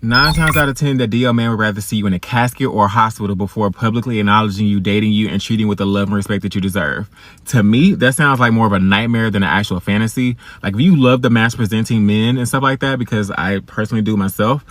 9 times out of 10, the DL man would rather see you in a casket or a hospital before publicly acknowledging you, dating you, and treating you with the love and respect that you deserve. To me, that sounds like more of a nightmare than an actual fantasy. Like, if you love the mass presenting men and stuff like that, because I personally do myself,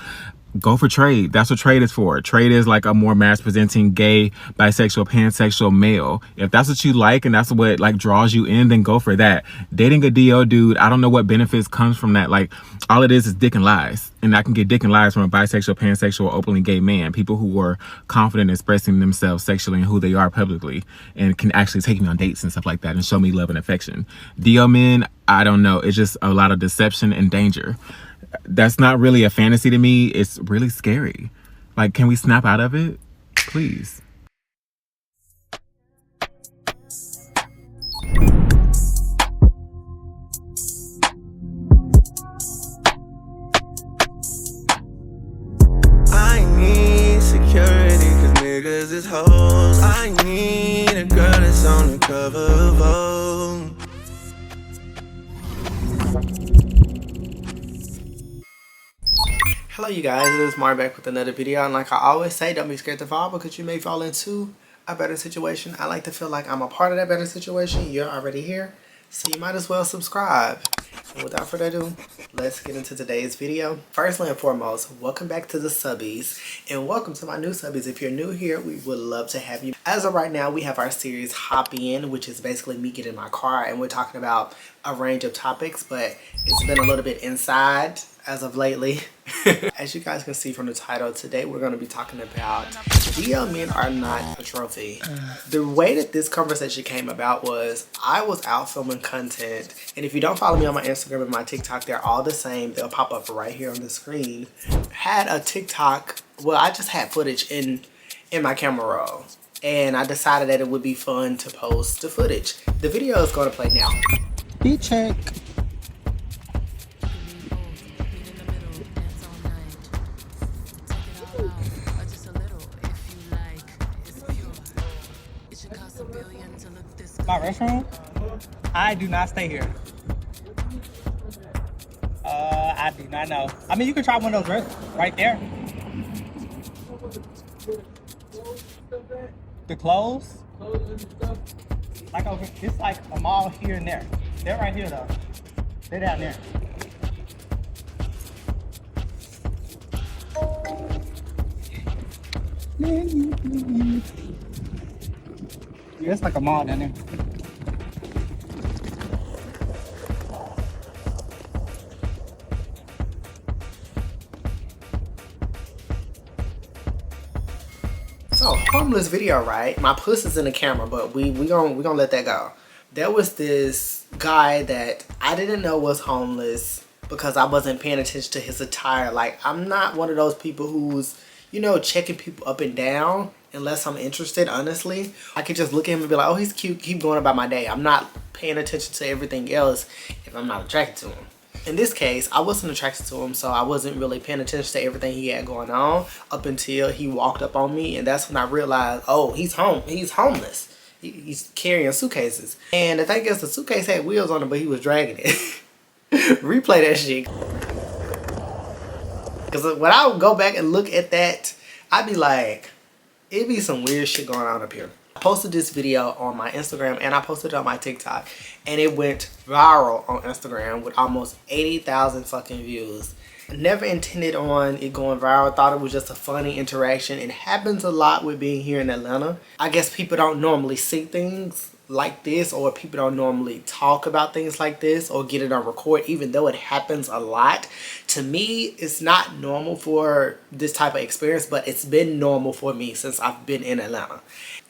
go for trade. That's what trade is for. Trade is like a more mass presenting gay, bisexual, pansexual male. If that's what you like and that's what like draws you in, then go for that. Dating a DO dude, I don't know what benefits comes from that. Like, all it is dick and lies. And I can get dick and lies from a bisexual, pansexual, openly gay man. People who are confident in expressing themselves sexually and who they are publicly and can actually take me on dates and stuff like that and show me love and affection. DO men, I don't know. It's just a lot of deception and danger. That's not really a fantasy to me. It's really scary. Like, can we snap out of it? Please. I need security cause niggas is hoes. I need a girl that's on the cover of Vogue. Hello you guys, it is Mar back with another video, and like I always say, don't be scared to fall because you may fall into a better situation. I like to feel like I'm a part of that better situation. You're already here, so you might as well subscribe. And without further ado, let's get into today's video. Firstly and foremost, welcome back to the subbies, and welcome to my new subbies. If you're new here, we would love to have you. As of right now, we have our series Hop In, which is basically me getting in my car and we're talking about a range of topics, but it's been a little bit inside as of lately. As you guys can see from the title, today we're going to be talking about DL men are not a trophy. The way that this conversation came about was I was out filming content, and if you don't follow me on my Instagram and my TikTok, they're all the same. They'll pop up right here on the screen. Had a TikTok, well, I just had footage in my camera roll, and I decided that it would be fun to post the footage. The video is going to play now. Beat check. My restroom? I do not stay here. I do not know. I mean, you can try one of those right there. The clothes? Like over, it's like a mall here and there. They're right here though. They're down there. Yeah, it's like a mall down there. So, homeless video, right? My puss is in the camera, but we gonna let that go. There was this guy that I didn't know was homeless because I wasn't paying attention to his attire. Like, I'm not one of those people who's, you know, checking people up and down unless I'm interested, honestly. I could just look at him and be like, oh, he's cute, keep going about my day. I'm not paying attention to everything else if I'm not attracted to him. In this case, I wasn't attracted to him, so I wasn't really paying attention to everything he had going on up until he walked up on me, and that's when I realized, oh, he's homeless. He's carrying suitcases. And the thing is, the suitcase had wheels on it, but he was dragging it. Replay that shit. Because when I would go back and look at that, I'd be like, it'd be some weird shit going on up here. I posted this video on my Instagram and I posted it on my TikTok, and it went viral on Instagram with almost 80,000 fucking views. I never intended on it going viral. Thought it was just a funny interaction. It happens a lot with being here in Atlanta. I guess people don't normally see things like this, or people don't normally talk about things like this or get it on record, even though it happens a lot. To me, it's not normal for this type of experience, but it's been normal for me since I've been in Atlanta.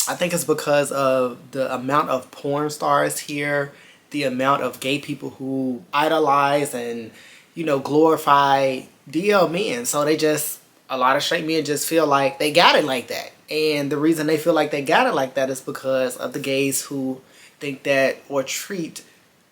I think it's because of the amount of porn stars here, the amount of gay people who idolize and, you know, glorify DL men. So they just, a lot of straight men just feel like they got it like that. And the reason they feel like they got it like that is because of the gays who think that or treat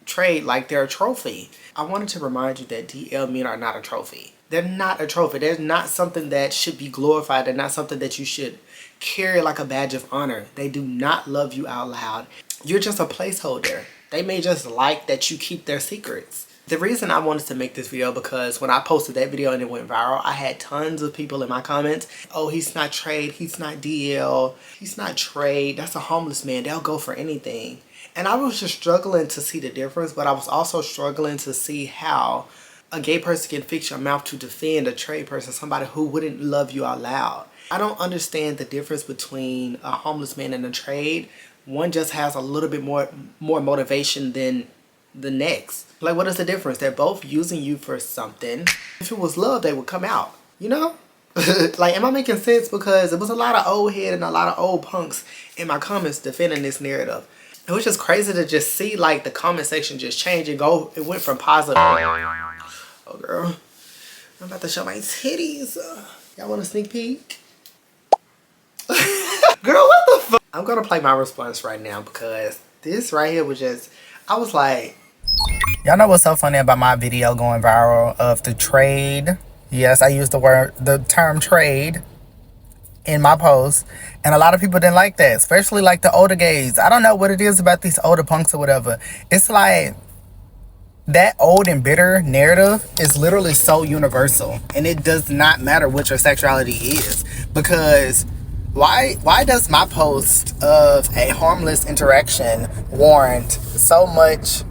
trade like they're a trophy. I wanted to remind you that DL men are not a trophy. They're not a trophy. They're not something that should be glorified. They're not something that you should carry like a badge of honor. They do not love you out loud. You're just a placeholder. They may just like that you keep their secrets. The reason I wanted to make this video because when I posted that video and it went viral, I had tons of people in my comments. Oh, he's not trade. He's not DL. He's not trade. That's a homeless man. They'll go for anything. And I was just struggling to see the difference, but I was also struggling to see how a gay person can fix your mouth to defend a trade person, somebody who wouldn't love you out loud. I don't understand the difference between a homeless man and a trade. One just has a little bit more motivation than the next. Like, what is the difference? They're both using you for something. If it was love, they would come out, you know? Like, am I making sense? Because there was a lot of old head and a lot of old punks in my comments defending this narrative. It was just crazy to just see, like, the comment section just change and go. It went from positive. Oh, girl. I'm about to show my titties. Y'all want a sneak peek? Girl, what the fuck? I'm gonna play my response right now because this right here was just, I was like, y'all know what's so funny about my video going viral of the trade? Yes, I used the term trade in my post, and a lot of people didn't like that, especially like the older gays. I don't know what it is about these older punks or whatever. It's like that old and bitter narrative is literally so universal, and it does not matter what your sexuality is, because why does my post of a harmless interaction warrant so much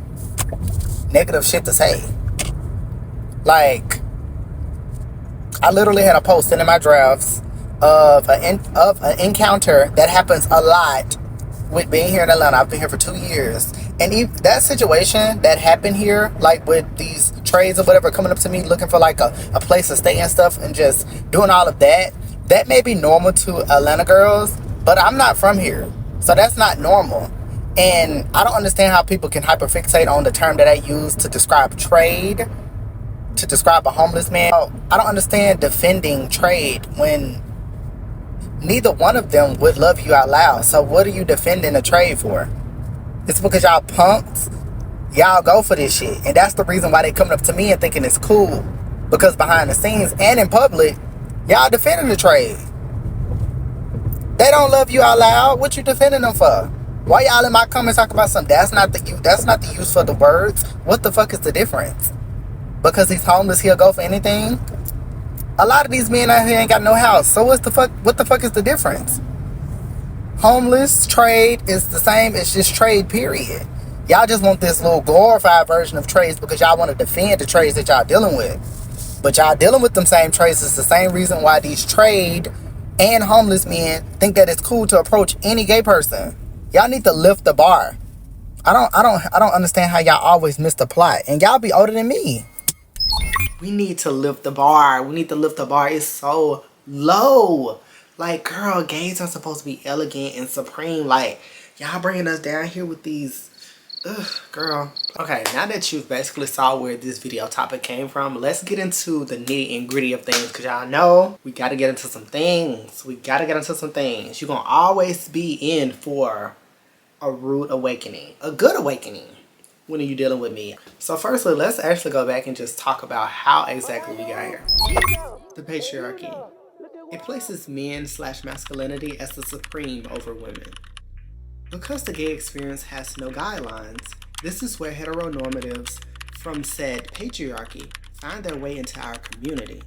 negative shit to say? Like, I literally had a post in my drafts of an encounter that happens a lot with being here in Atlanta. I've been here for 2 years, and that situation that happened here, like with these trades or whatever coming up to me looking for like a place to stay and stuff and just doing all of that, that may be normal to Atlanta girls, but I'm not from here, so that's not normal. And I don't understand how people can hyperfixate on the term that I use to describe trade, to describe a homeless man. I don't understand defending trade when neither one of them would love you out loud. So what are you defending a trade for? It's because y'all punks, y'all go for this shit. And that's the reason why they coming up to me and thinking it's cool. Because behind the scenes and in public, y'all defending the trade. They don't love you out loud. What you defending them for? Why y'all in my comments talking about something? That's not the use for the words. What the fuck is the difference? Because he's homeless, he'll go for anything? A lot of these men out here ain't got no house. So what the fuck is the difference? Homeless, trade is the same. It's just trade, period. Y'all just want this little glorified version of trades because y'all want to defend the trades that y'all dealing with. But y'all dealing with them same trades. It's the same reason why these trade and homeless men think that it's cool to approach any gay person. Y'all need to lift the bar. I don't understand how y'all always miss the plot. And y'all be older than me. We need to lift the bar. We need to lift the bar. It's so low. Like, girl, gays are supposed to be elegant and supreme. Like, y'all bringing us down here with these. Ugh, girl. Okay, now that you've basically saw where this video topic came from, let's get into the nitty and gritty of things. Because y'all know we got to get into some things. You're going to always be in for a rude awakening. A good awakening. When are you dealing with me? So firstly, let's actually go back and just talk about how exactly we got here. The patriarchy. It places men/masculinity as the supreme over women. Because the gay experience has no guidelines, this is where heteronormatives from said patriarchy find their way into our community,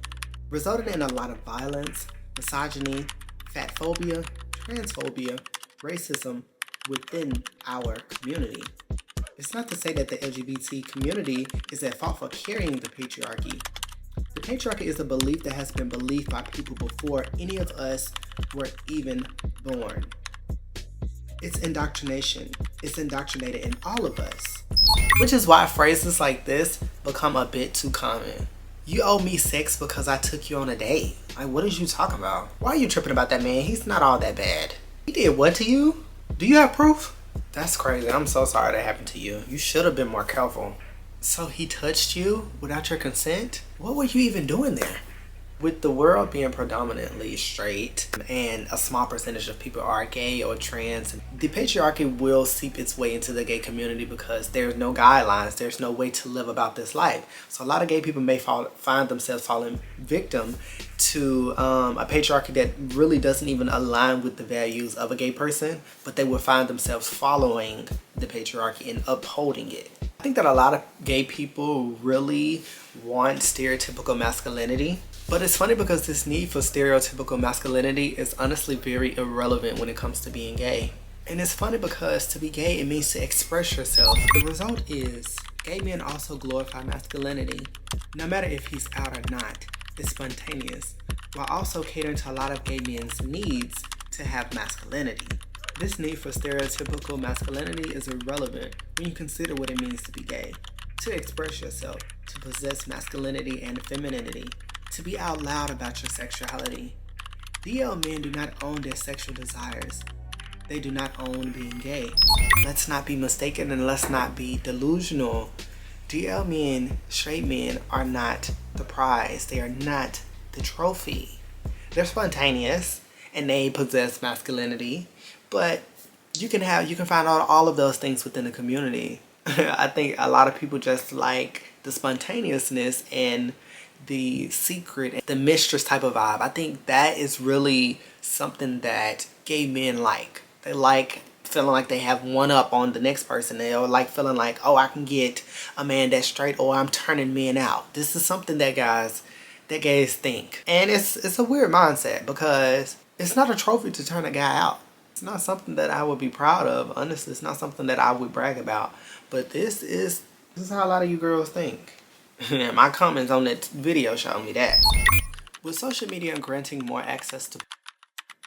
resulting in a lot of violence, misogyny, fatphobia, transphobia, racism within our community. It's not to say that the LGBT community is at fault for carrying the patriarchy. The patriarchy is a belief that has been believed by people before any of us were even born. It's indoctrination. It's indoctrinated in all of us. Which is why phrases like this become a bit too common. You owe me sex because I took you on a date. Like, what is you talking about? Why are you tripping about that man? He's not all that bad. He did what to you? Do you have proof? That's crazy. I'm so sorry that happened to you. You should have been more careful. So he touched you without your consent? What were you even doing there? With the world being predominantly straight and a small percentage of people are gay or trans, the patriarchy will seep its way into the gay community because there's no guidelines, there's no way to live about this life. So a lot of gay people may find themselves falling victim to a patriarchy that really doesn't even align with the values of a gay person, but they will find themselves following the patriarchy and upholding it. think that a lot of gay people really want stereotypical masculinity. But it's funny because this need for stereotypical masculinity is honestly very irrelevant when it comes to being gay. And it's funny because to be gay, it means to express yourself. The result is gay men also glorify masculinity. No matter if he's out or not, it's spontaneous, while also catering to a lot of gay men's needs to have masculinity. This need for stereotypical masculinity is irrelevant when you consider what it means to be gay. To express yourself, to possess masculinity and femininity, to be out loud about your sexuality. DL men do not own their sexual desires. They do not own being gay. Let's not be mistaken and let's not be delusional. DL men, straight men, are not the prize. They are not the trophy. They're spontaneous and they possess masculinity, but you can find out all of those things within the community. I think a lot of people just like the spontaneousness and the secret, the mistress type of vibe. I think that is really something that gay men like. They like feeling like they have one up on the next person. They like feeling like, oh, I can get a man that's straight, or I'm turning men out. This is something that gays think. And it's a weird mindset because it's not a trophy to turn a guy out. It's not something that I would be proud of. Honestly, it's not something that I would brag about. But this is how a lot of you girls think. My comments on that video show me that. With social media granting more access to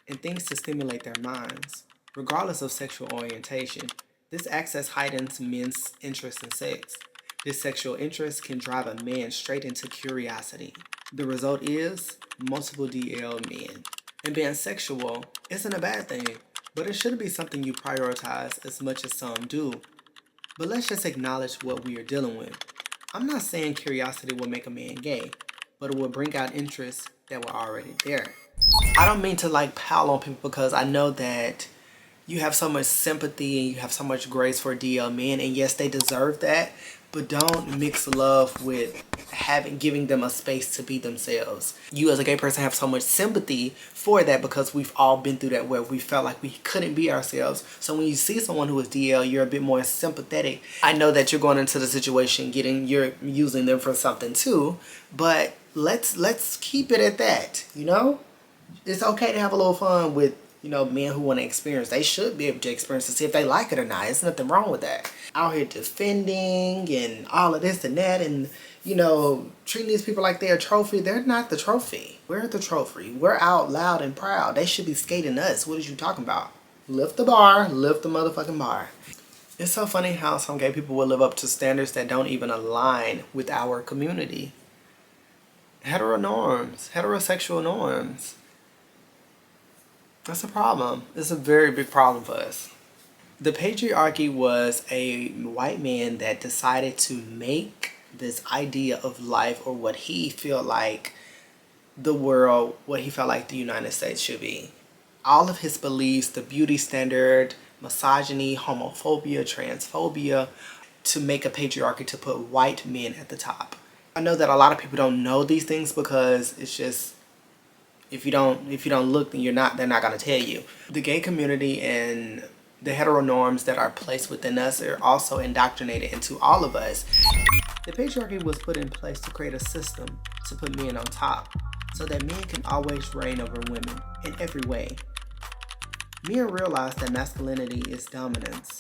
and things to stimulate their minds, regardless of sexual orientation, this access heightens men's interest in sex. This sexual interest can drive a man straight into curiosity. The result is multiple DL men. And being sexual isn't a bad thing, but it shouldn't be something you prioritize as much as some do. But let's just acknowledge what we are dealing with. I'm not saying curiosity will make a man gay, but it will bring out interests that were already there. I don't mean to like pile on people because I know that you have so much sympathy and you have so much grace for DL men, and yes, they deserve that, but don't mix love with giving them a space to be themselves. You as a gay person have so much sympathy for that because we've all been through that where we felt like we couldn't be ourselves. So when you see someone who is DL, you're a bit more sympathetic. I know that you're going into the situation you're using them for something too, but let's keep it at that, you know? It's okay to have a little fun with, you know, men who want to experience. They should be able to experience to see if they like it or not. There's nothing wrong with that. Out here defending and all of this and that and, you know, treating these people like they're a trophy. They're not the trophy. We're the trophy. We're out loud and proud. They should be skating us. What is you talking about? Lift the bar. Lift the motherfucking bar. It's so funny how some gay people will live up to standards that don't even align with our community. Heterosexual norms. That's a problem. It's a very big problem for us. The patriarchy was a white man that decided to make this idea of life, or what he felt like the world, what he felt like the United States should be. All of his beliefs, the beauty standard, misogyny, homophobia, transphobia, to make a patriarchy to put white men at the top. I know that a lot of people don't know these things because it's just, if you don't look, then they're not gonna tell you. The gay community and the hetero norms that are placed within us are also indoctrinated into all of us. The patriarchy was put in place to create a system to put men on top, so that men can always reign over women in every way. Men realize that masculinity is dominance.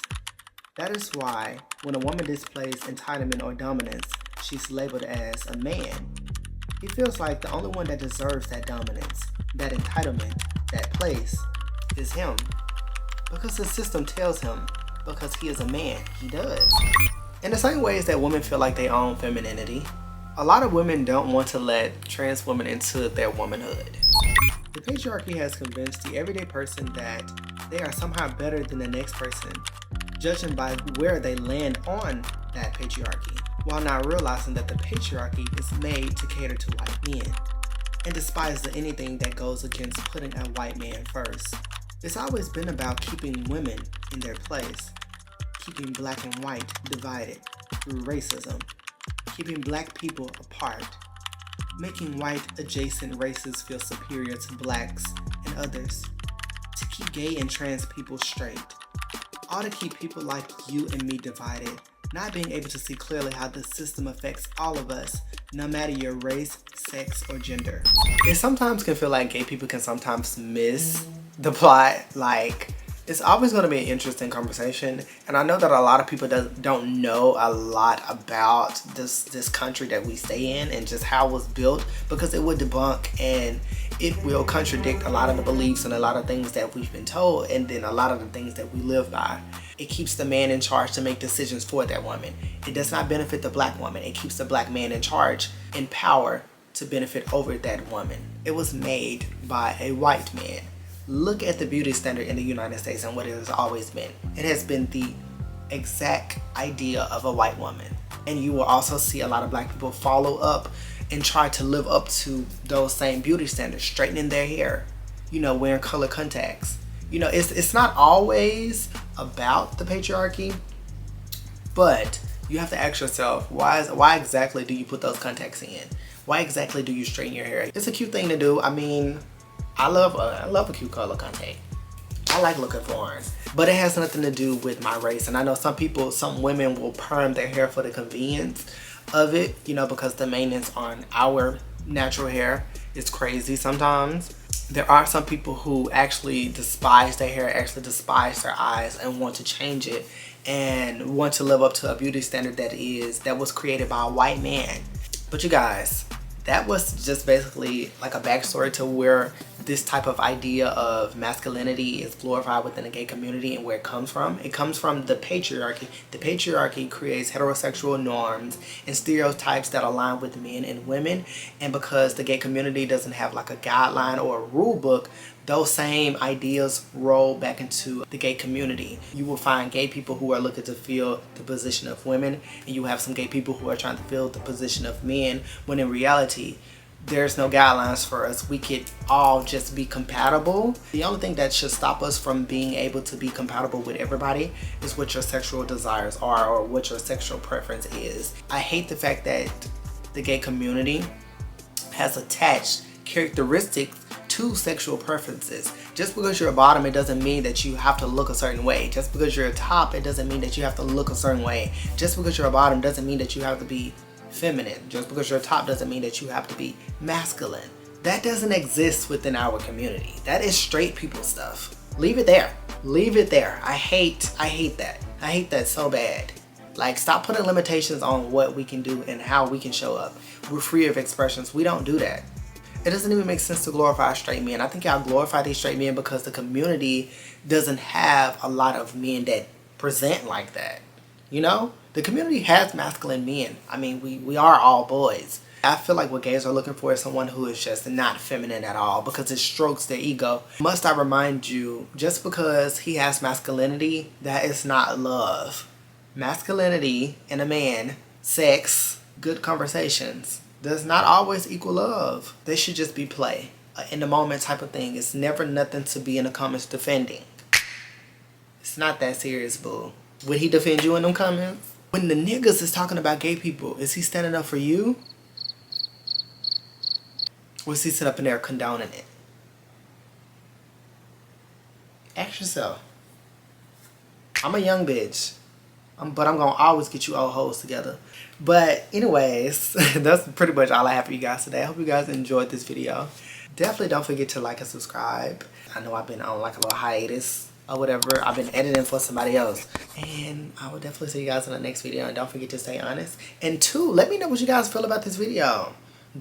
That is why when a woman displays entitlement or dominance, she's labeled as a man. He feels like the only one that deserves that dominance, that entitlement, that place, is him. Because the system tells him, because he is a man, he does. In the same ways that women feel like they own femininity, a lot of women don't want to let trans women into their womanhood. The patriarchy has convinced the everyday person that they are somehow better than the next person, judging by where they land on that patriarchy, while not realizing that the patriarchy is made to cater to white men and despises anything that goes against putting a white man first. It's always been about keeping women in their place, keeping black and white divided through racism, keeping black people apart, making white adjacent races feel superior to blacks and others, to keep gay and trans people straight, all to keep people like you and me divided not being able to see clearly how the system affects all of us, no matter your race, sex, or gender. It sometimes can feel like gay people can sometimes miss the plot. Like, it's always going to be an interesting conversation, and I know that a lot of people don't know a lot about this country that we stay in and just how it was built, because it would debunk and it will contradict a lot of the beliefs and a lot of things that we've been told, and then a lot of the things that we live by. It keeps the man in charge to make decisions for that woman. It does not benefit the black woman. It keeps the black man in charge, in power, to benefit over that woman. It was made by a white man. Look at the beauty standard in the United States and what it has always been. It has been the exact idea of a white woman. And you will also see a lot of black people follow up and try to live up to those same beauty standards, straightening their hair, you know, wearing color contacts. You know, it's not always about the patriarchy, but you have to ask yourself, why exactly do you put those contacts in? Why exactly do you straighten your hair? It's a cute thing to do. I mean, I love a cute color contact. I like looking foreign, but it has nothing to do with my race. And I know some women will perm their hair for the convenience of it, you know, because the maintenance on our natural hair is crazy sometimes. There are some people who actually despise their hair, actually despise their eyes, and want to change it and want to live up to a beauty standard that was created by a white man. But you guys, that was just basically like a backstory to where this type of idea of masculinity is glorified within the gay community and where it comes from. It comes from the patriarchy. The patriarchy creates heterosexual norms and stereotypes that align with men and women. And because the gay community doesn't have like a guideline or a rule book, those same ideas roll back into the gay community. You will find gay people who are looking to fill the position of women, and you have some gay people who are trying to fill the position of men, when in reality, there's no guidelines for us. We could all just be compatible. The only thing that should stop us from being able to be compatible with everybody is what your sexual desires are or what your sexual preference is. I hate the fact that the gay community has attached characteristics to sexual preferences. Just because you're a bottom, it doesn't mean that you have to look a certain way. Just because you're a top, it doesn't mean that you have to look a certain way. Just because you're a bottom doesn't mean that you have to be feminine. Just because you're a top doesn't mean that you have to be masculine. That doesn't exist within our community. That is straight people stuff. Leave it there. Leave it there. I hate that. I hate that so bad. Like, stop putting limitations on what we can do and how we can show up. We're free of expressions. We don't do that. It doesn't even make sense to glorify straight men. I think y'all glorify these straight men because the community doesn't have a lot of men that present like that. You know? The community has masculine men. I mean, we are all boys. I feel like what gays are looking for is someone who is just not feminine at all, because it strokes their ego. Must I remind you, just because he has masculinity, that is not love. Masculinity in a man, sex, good conversations, does not always equal love. They should just be play. In the moment type of thing. It's never nothing to be in the comments defending. It's not that serious, boo. Would he defend you in them comments? When the niggas is talking about gay people, is he standing up for you? Or is he sitting up in there condoning it? Ask yourself. I'm a young bitch. But I'm gonna always get you old hoes together. But anyways, that's pretty much all I have for you guys today. I hope you guys enjoyed this video. Definitely don't forget to like and subscribe. I know I've been on like a little hiatus or whatever. I've been editing for somebody else. And I will definitely see you guys in the next video. And don't forget to stay honest. And 2, let me know what you guys feel about this video.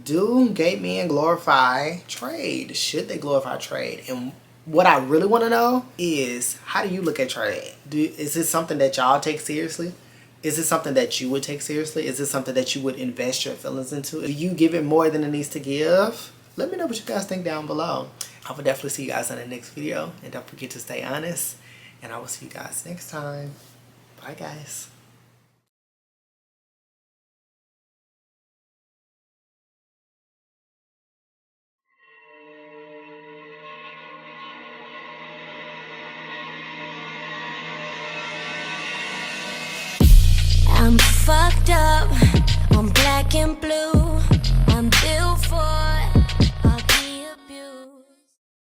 Do gay men glorify trade? Should they glorify trade? And what I really want to know is, how do you look at trade? Is this something that y'all take seriously? Is it something that you would take seriously? Is it something that you would invest your feelings into? Do you give it more than it needs to give? Let me know what you guys think down below. I will definitely see you guys in the next video. And don't forget to stay honest. And I will see you guys next time. Bye, guys. I'm fucked up, I'm black and blue, I'm built for